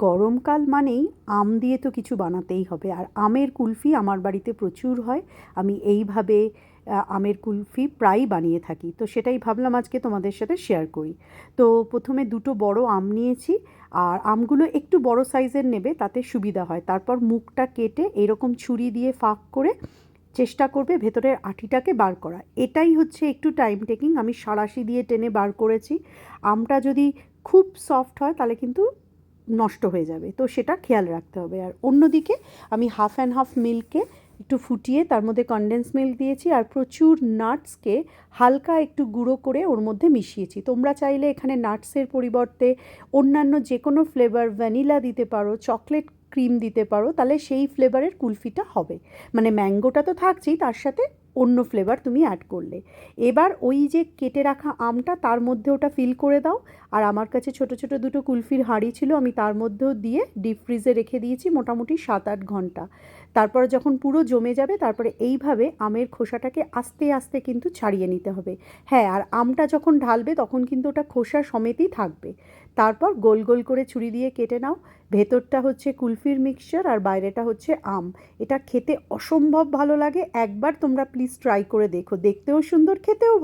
গরমকাল মানেই আম দিয়ে তো কিছু বানাতেই হবে, আর আমের কুলফি আমার বাড়িতে প্রচুর হয়। আমি এইভাবে আমের কুলফি প্রায়ই বানিয়ে থাকি, তো সেটাই ভাবলাম আজকে তোমাদের সাথে শেয়ার করি। তো প্রথমে দুটো বড় আম নিয়েছি, আর আমগুলো একটু বড় সাইজের নেবে, তাতে সুবিধা হয়। তারপর মুখটা কেটে এরকম ছুরি দিয়ে ফাঁক করে চেষ্টা করবে ভেতরের আঁটিটাকে বার করা। এটাই হচ্ছে একটু টাইম টেকিং। আমি সাঁড়াশি দিয়ে টেনে বার করেছি। আমটা যদি খুব সফট হয় তাহলে কিন্তু নষ্ট হয়ে যাবে, তো সেটা খেয়াল রাখতে হবে। আর অন্যদিকে আমি হাফ অ্যান্ড হাফ মিল্ককে একটু ফুটিয়ে তার মধ্যে কনডেন্স মিল্ক দিয়েছি, আর প্রচুর নাটসকে হালকা একটু গুঁড়ো করে ওর মধ্যে মিশিয়েছি। তোমরা চাইলে এখানে নাটসের পরিবর্তে অন্যান্য যে কোনো ফ্লেভার, ভ্যানিলা দিতে পারো, চকলেট ক্রিম দিতে পারো, তাহলে সেই ফ্লেভারের কুলফিটা হবে। মানে ম্যাঙ্গোটা তো থাকছেই, তার সাথে অন্য ফ্লেভার তুমি অ্যাড করলে। এবার ওই যে কেটে রাখা আমটা তার মধ্যে ওটা ফিল করে দাও। আর আমার কাছে ছোটো ছোটো দুটো কুলফির হাঁড়ি ছিল, আমি তার মধ্যেও দিয়ে ডিপ ফ্রিজে রেখে দিয়েছি মোটামুটি 7-8 ঘন্টা। তারপরে যখন পুরো জমে যাবে, তারপরে এইভাবে আমের খোসাটাকে আস্তে আস্তে কিন্তু ছাড়িয়ে নিতে হবে। হ্যাঁ, আর আমটা যখন ঢালবে তখন কিন্তু ওটা খোসা সমেতই থাকবে। তারপর গোল গোল করে ছুরি দিয়ে কেটে নাও। ভেতরটা হচ্ছে কুলফির মিক্সচার আর বাইরেটা হচ্ছে আম। এটা খেতে অসম্ভব ভালো লাগে। একবার তোমরা প্লিজ ট্রাই করে দেখো, দেখতেও সুন্দর, খেতেও